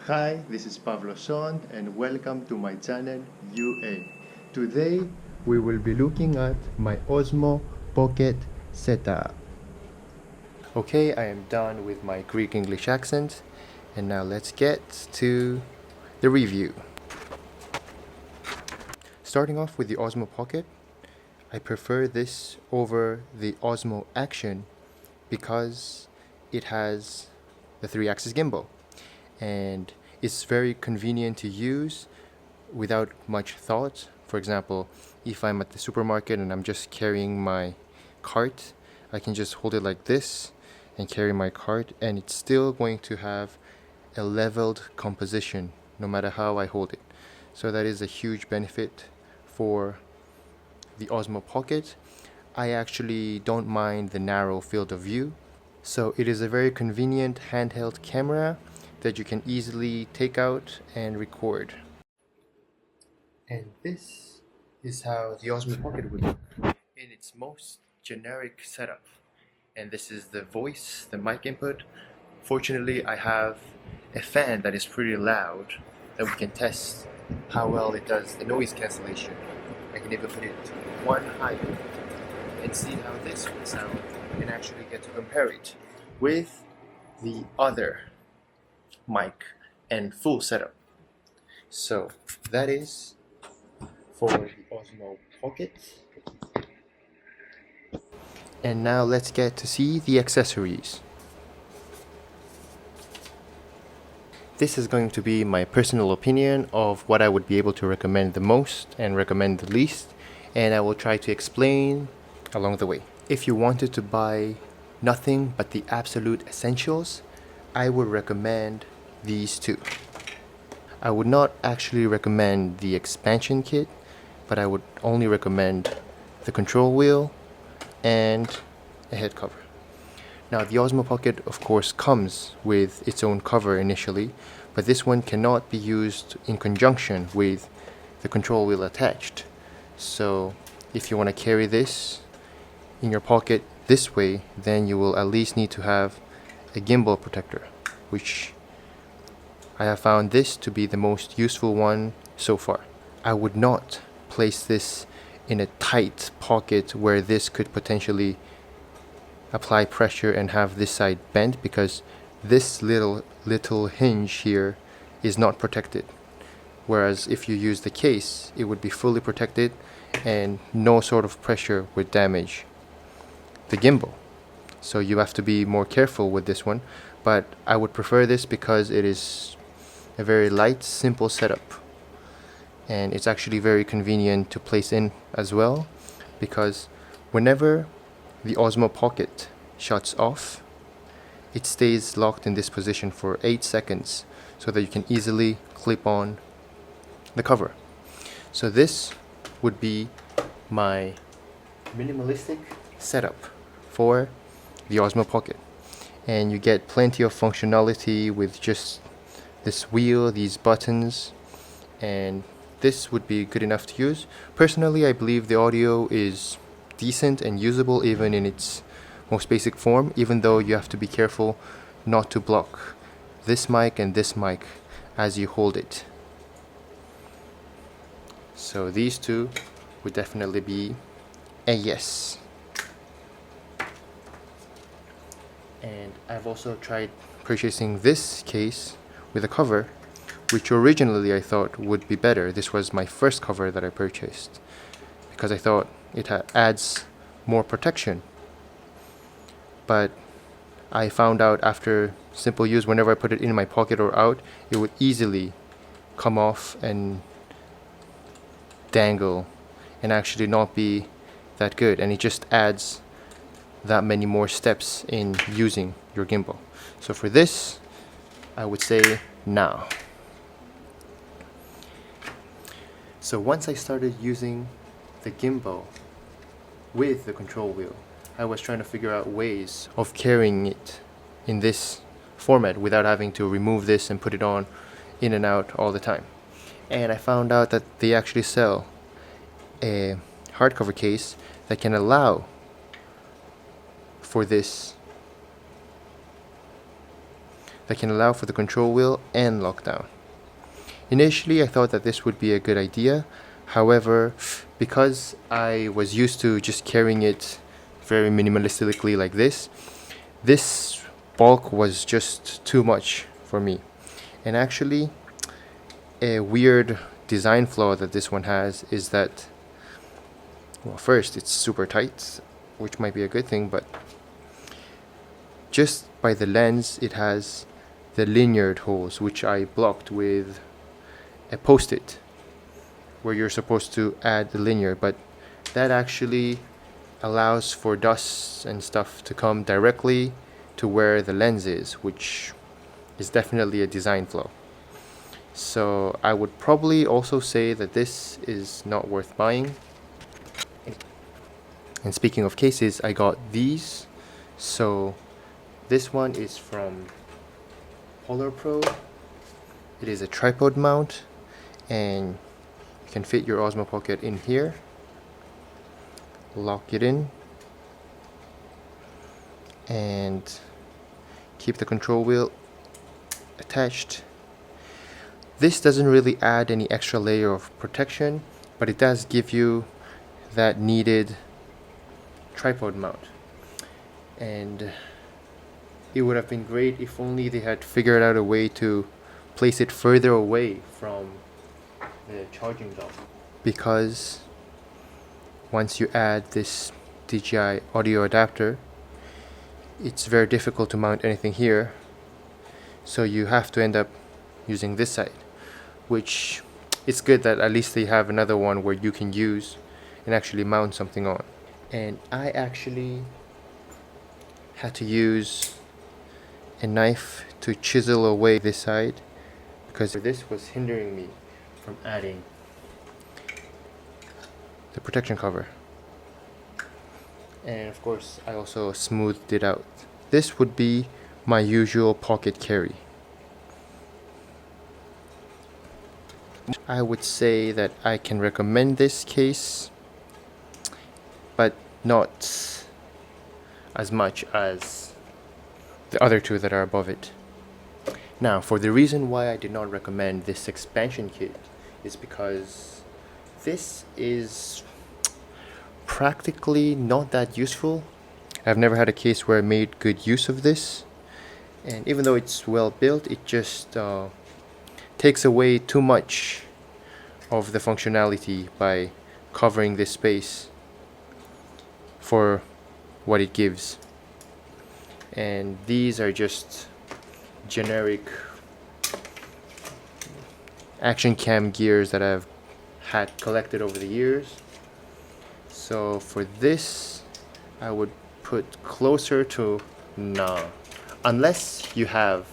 Hi, this is Pavlos Son and welcome to my channel UA. Today we will be looking at my Osmo Pocket setup. Okay, I am done with my Greek English accent and now let's get to the review. Starting off with the Osmo Pocket, I prefer this over the Osmo Action because it has the 3-axis gimbal and it's very convenient to use without much thought. For example, if I'm at the supermarket and I'm just carrying my cart, I can just hold it like this and carry my cart and it's still going to have a leveled composition no matter how I hold it. So that is a huge benefit for the Osmo Pocket. I actually don't mind the narrow field of view. So it is a very convenient handheld camera that you can easily take out and record. And this is how the Osmo Pocket would look in its most generic setup. And this is the voice, the mic input. Fortunately, I have a fan that is pretty loud that we can test how well it does the noise cancellation. I can even put it one higher and see how this would sound and actually get to compare it with the other mic and full setup. So that is for the Osmo Pocket. And now let's get to see the accessories. This is going to be my personal opinion of what I would be able to recommend the most and recommend the least, and I will try to explain along the way. If you wanted to buy nothing but the absolute essentials, I would recommend these two. I would not actually recommend the expansion kit, but I would only recommend the control wheel and a head cover. Now the Osmo Pocket of course comes with its own cover initially, but this one cannot be used in conjunction with the control wheel attached. So if you want to carry this in your pocket this way, then you will at least need to have a gimbal protector, which I have found this to be the most useful one so far. I would not place this in a tight pocket where this could potentially apply pressure and have this side bent, because this little hinge here is not protected, whereas if you use the case it would be fully protected and no sort of pressure would damage the gimbal. So you have to be more careful with this one, but I would prefer this because it is a very light, simple setup, and it's actually very convenient to place in as well, because whenever the Osmo Pocket shuts off, it stays locked in this position for 8 seconds so that you can easily clip on the cover. So this would be my minimalistic setup for the Osmo Pocket, and you get plenty of functionality with just this wheel, these buttons, and this would be good enough to use. Personally, I believe the audio is decent and usable even in its most basic form, even though you have to be careful not to block this mic and this mic as you hold it. So these two would definitely be a yes. And I've also tried purchasing this case with a cover, which originally I thought would be better. This was my first cover that I purchased because I thought it adds more protection. But I found out after simple use, whenever I put it in my pocket or out, it would easily come off and dangle and actually not be that good, and it just adds that many more steps in using your gimbal. So for this, I would say now. So once I started using the gimbal with the control wheel, I was trying to figure out ways of carrying it in this format without having to remove this and put it on in and out all the time. And I found out that they actually sell a hardcover case that can allow for this. that can allow for the control wheel and lockdown. Initially, I thought that this would be a good idea. However, because I was used to just carrying it very minimalistically like this bulk was just too much for me. And actually, a weird design flaw that this one has is that, well, first, it's super tight, which might be a good thing, but just by the lens, it has the lanyard holes, which I blocked with a post-it, where you're supposed to add the lanyard, but that actually allows for dust and stuff to come directly to where the lens is, which is definitely a design flaw. So I would probably also say that this is not worth buying. And speaking of cases, I got these. So this one is from PolarPro. It is a tripod mount, and you can fit your Osmo Pocket in here, lock it in, and keep the control wheel attached. This doesn't really add any extra layer of protection, but it does give you that needed tripod mount. And it would have been great if only they had figured out a way to place it further away from the charging dock, because once you add this DJI audio adapter, it's very difficult to mount anything here, so you have to end up using this side, which it's good that at least they have another one where you can use and actually mount something on. And I actually had to use a knife to chisel away this side because this was hindering me from adding the protection cover. And of course, I also smoothed it out. This would be my usual pocket carry. I would say that I can recommend this case, but not as much as the other two that are above it. Now, for the reason why I did not recommend this expansion kit is because this is practically not that useful. I've never had a case where I made good use of this, and even though it's well built, it just takes away too much of the functionality by covering this space for what it gives. And these are just generic action cam gears that I've had collected over the years. So for this, I would put closer to no, unless you have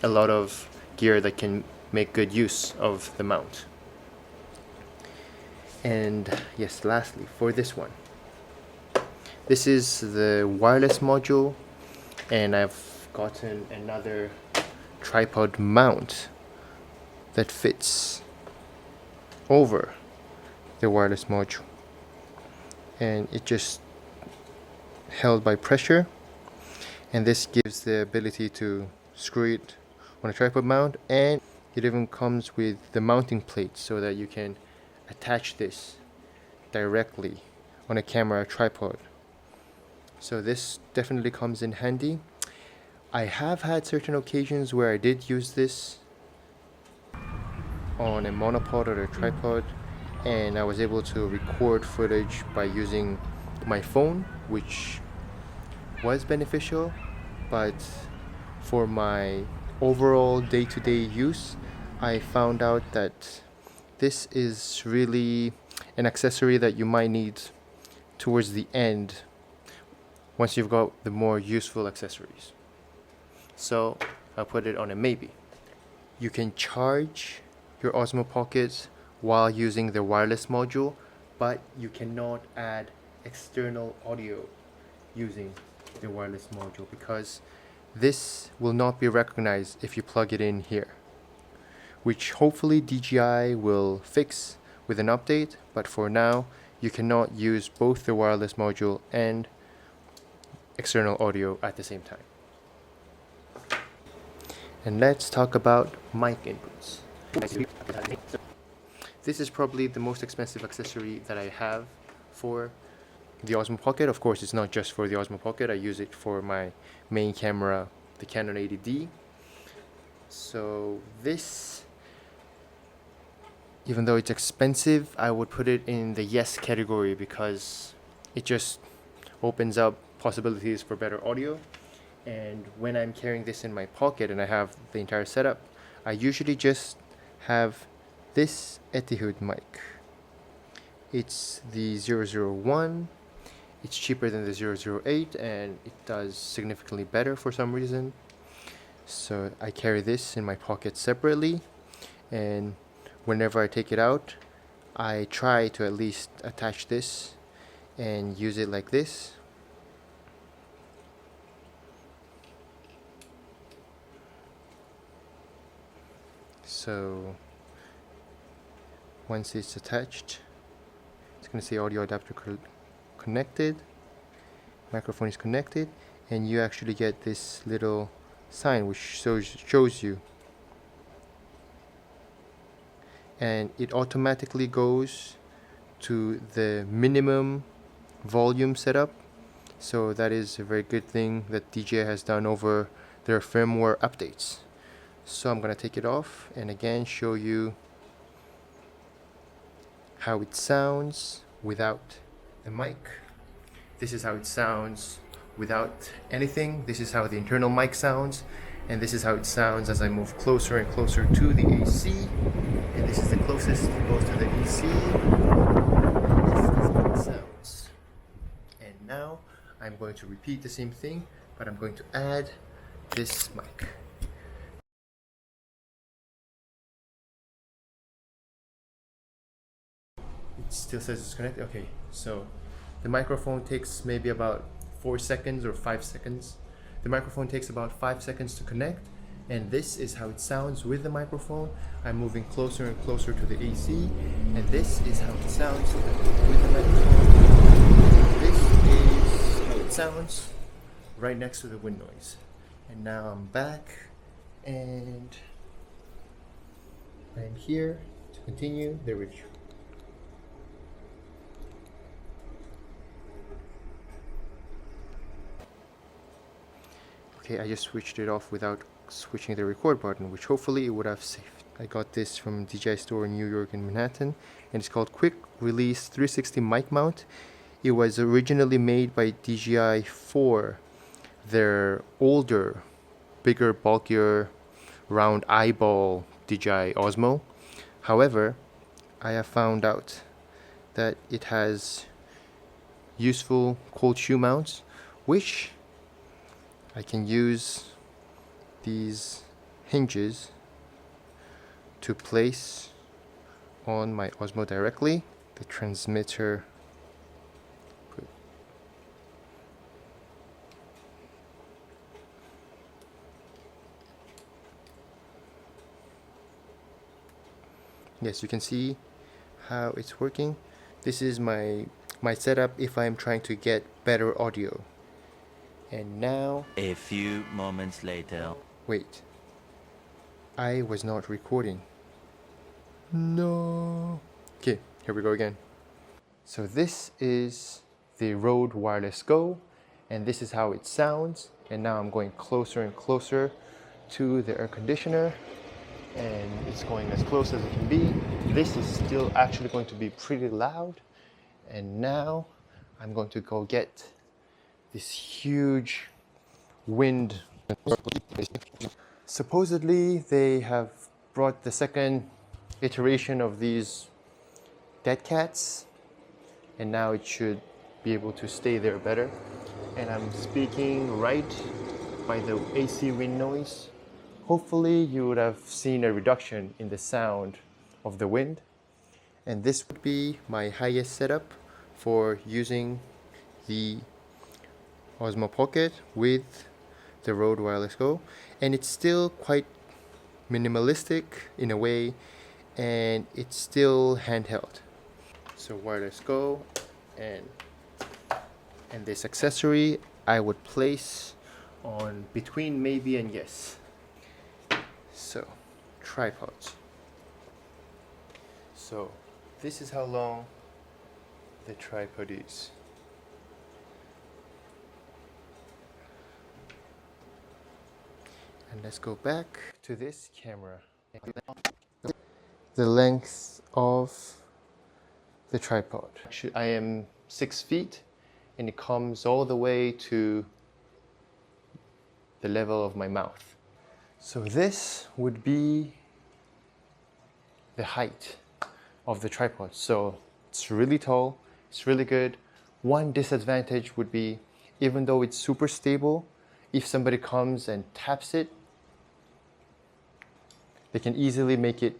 a lot of gear that can make good use of the mount. And yes, lastly, for this one, this is the wireless module, and I've gotten another tripod mount that fits over the wireless module, and it just held by pressure, and this gives the ability to screw it on a tripod mount, and it even comes with the mounting plate so that you can attach this directly on a camera tripod. So this definitely comes in handy. I have had certain occasions where I did use this on a monopod or a tripod, and I was able to record footage by using my phone, which was beneficial. But for my overall day-to-day use, I found out that this is really an accessory that you might need towards the end once you've got the more useful accessories. So I'll put it on a maybe. You can charge your Osmo Pocket while using the wireless module, but you cannot add external audio using the wireless module because this will not be recognized if you plug it in here, which hopefully DJI will fix with an update. But for now, you cannot use both the wireless module and external audio at the same time. And let's talk about mic inputs. This is probably the most expensive accessory that I have for the Osmo Pocket. Of course, it's not just for the Osmo Pocket. I use it for my main camera, the Canon 80D. So this, even though it's expensive, I would put it in the yes category because it just opens up possibilities for better audio. And when I'm carrying this in my pocket and I have the entire setup, I usually just have this Edutige mic. It's the 001. It's cheaper than the 008 and it does significantly better for some reason. So I carry this in my pocket separately, and whenever I take it out, I try to at least attach this and use it like this. So once it's attached, it's going to say audio adapter connected, microphone is connected, and you actually get this little sign which shows you, and it automatically goes to the minimum volume setup. So that is a very good thing that DJI has done over their firmware updates. So I'm going to take it off and again show you how it sounds without the mic. This is how it sounds without anything. This is how the internal mic sounds, and this is how it sounds as I move closer and closer to the AC. And this is the closest it goes to the AC. This is how it sounds. And now I'm going to repeat the same thing, but I'm going to add this mic. It still says it's connected. Okay, so the microphone takes maybe about 4 seconds or 5 seconds. The microphone takes about 5 seconds to connect, and this is how it sounds with the microphone. I'm moving closer and closer to the AC, and this is how it sounds with the microphone. This is how it sounds right next to the wind noise. And now I'm back, and I'm here to continue the review. Okay, I just switched it off without switching the record button, which hopefully it would have saved. I got this from DJI store in New York and Manhattan, and it's called Quick Release 360 Mic Mount. It was originally made by DJI for their older, bigger, bulkier, round eyeball DJI Osmo. However, I have found out that it has useful cold shoe mounts, which I can use these hinges to place on my Osmo directly. The transmitter yes, you can see how it's working. This is my setup if I'm trying to get better audio. And now, a few moments later. Wait, I was not recording. No. Okay, here we go again. So this is the Rode Wireless Go, and this is how it sounds. And now I'm going closer and closer to the air conditioner, and it's going as close as it can be. This is still actually going to be pretty loud. And now I'm going to go get this huge wind. Supposedly they have brought the second iteration of these deadcats, and now it should be able to stay there better. And I'm speaking right by the AC wind noise. Hopefully you would have seen a reduction in the sound of the wind. And this would be my highest setup for using the Osmo Pocket with the Rode Wireless Go, and it's still quite minimalistic in a way, and it's still handheld. So Wireless Go and this accessory I would place on between maybe and yes. So, tripods. So, this is how long the tripod is. And let's go back to this camera. The length of the tripod. Actually, I am 6 feet and it comes all the way to the level of my mouth. So this would be the height of the tripod. So it's really tall, it's really good. One disadvantage would be, even though it's super stable, if somebody comes and taps it, they can easily make it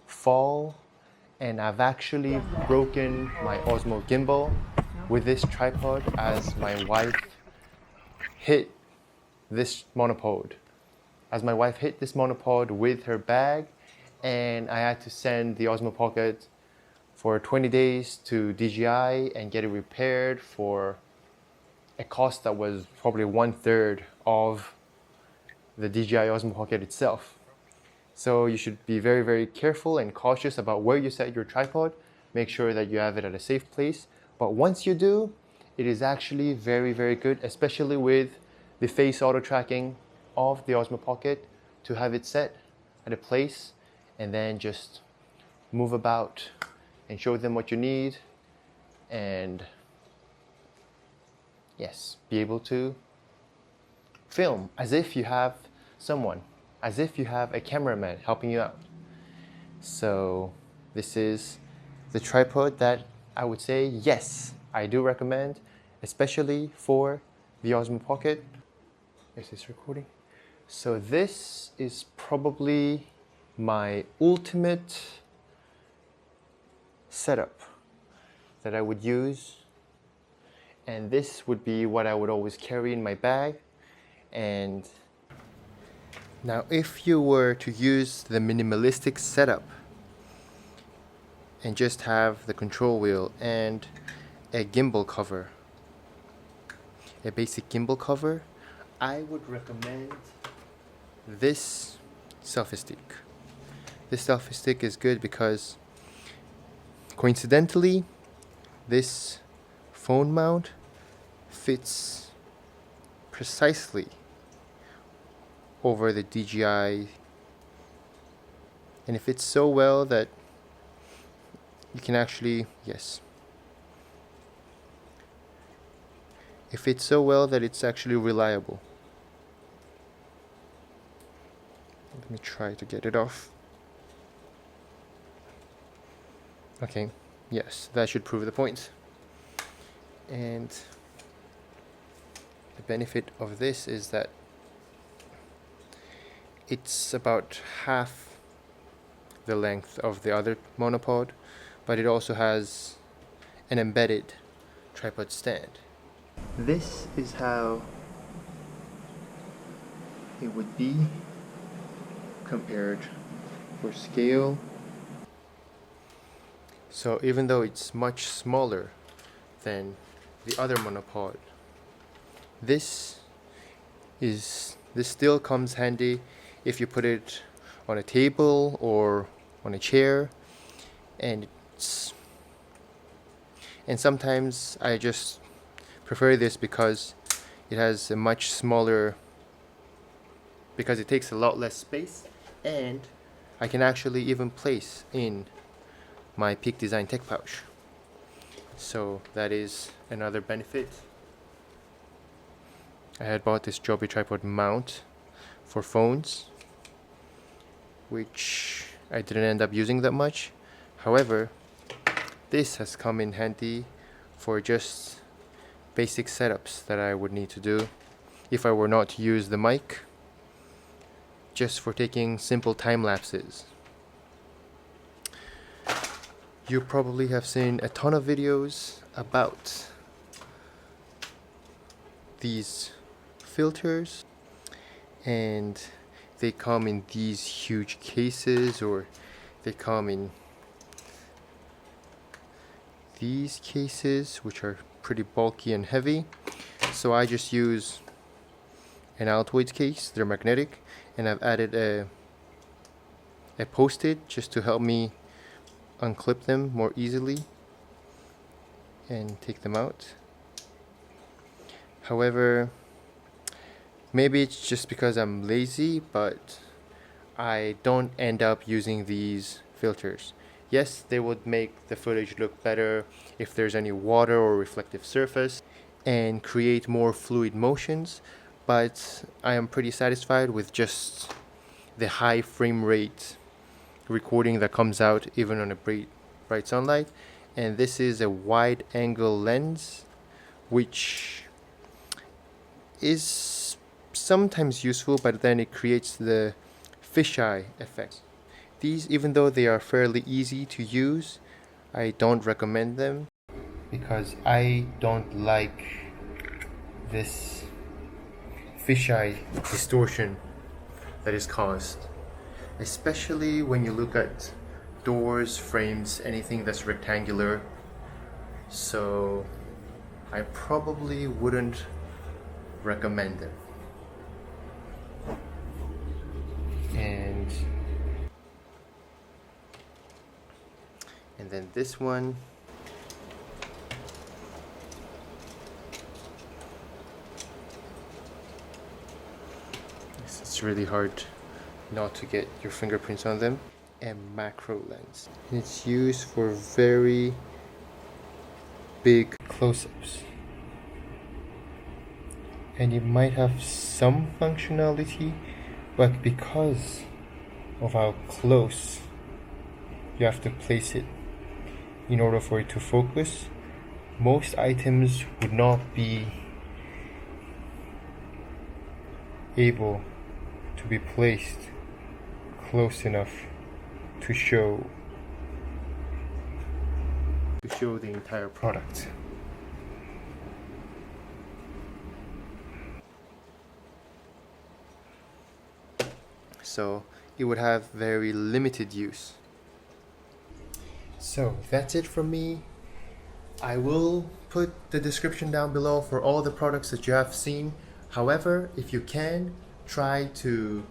fall. And I've actually broken my Osmo gimbal with this tripod as my wife hit this monopod. As my wife hit this monopod with her bag, and I had to send the Osmo Pocket for 20 days to DJI and get it repaired for a cost that was probably 1/3 of the DJI Osmo Pocket itself. So you should be very, very careful and cautious about where you set your tripod. Make sure that you have it at a safe place. But once you do, it is actually very, very good, especially with the face auto tracking of the Osmo Pocket, to have it set at a place and then just move about and show them what you need, and yes, be able to film as if you have someone, as if you have a cameraman helping you out. So this is the tripod that I would say, yes, I do recommend, especially for the Osmo Pocket. Is this recording? So this is probably my ultimate setup that I would use, and this would be what I would always carry in my bag. And now if you were to use the minimalistic setup and just have the control wheel and a gimbal cover, a basic gimbal cover, I would recommend this selfie stick. This selfie stick is good because coincidentally this phone mount fits precisely over the DJI, and it fits so well that you can actually, yes, it fits so well that it's actually reliable. Let me try to get it off. Okay, yes, that should prove the point. And the benefit of this is that it's about half the length of the other monopod, but it also has an embedded tripod stand. This is how it would be compared for scale. So even though it's much smaller than the other monopod, this still comes handy if you put it on a table or on a chair, and sometimes I just prefer this because it has a much smaller, because it takes a lot less space, and I can actually even place in my Peak Design Tech pouch. So that is another benefit. I had bought this Joby tripod mount for phones, which I didn't end up using that much. However, this has come in handy for just basic setups that I would need to do if I were not to use the mic, just for taking simple time lapses. You probably have seen a ton of videos about these filters, and they come in these huge cases, or they come in these cases which are pretty bulky and heavy. So I just use an Altoids case, they're magnetic, and I've added a a post-it just to help me unclip them more easily and take them out. However, maybe it's just because I'm lazy, but I don't end up using these filters. Yes, they would make the footage look better if there's any water or reflective surface and create more fluid motions, but I am pretty satisfied with just the high frame rate recording that comes out even on a bright sunlight. And this is a wide angle lens, which is sometimes useful, but then it creates the fisheye effect. These, even though they are fairly easy to use, I don't recommend them because I don't like this fisheye distortion that is caused, especially when you look at doors, frames, anything that's rectangular. So I probably wouldn't recommend them. And then this one, it's really hard not to get your fingerprints on them. A macro lens. It's used for very big close-ups, and it might have some functionality, but because of how close you have to place it in order for it to focus, most items would not be able to be placed close enough to show the entire product. So it would have very limited use. So that's it from me. I will put the description down below for all the products that you have seen. However, if you can, try to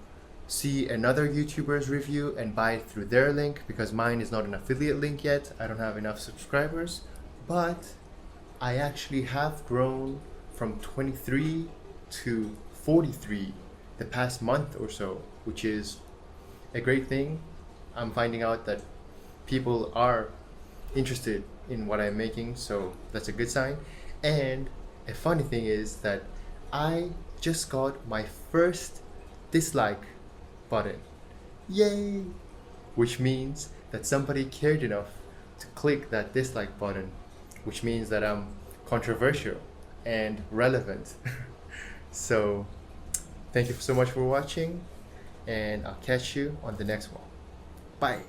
see another YouTuber's review and buy it through their link, because mine is not an affiliate link yet. I don't have enough subscribers, but I actually have grown from 23 to 43 the past month or so, which is a great thing. I'm finding out that people are interested in what I'm making, so that's a good sign. And a funny thing is that I just got my first dislike button. Yay! Which means that somebody cared enough to click that dislike button, which means that I'm controversial and relevant. So thank you so much for watching, and I'll catch you on the next one. Bye.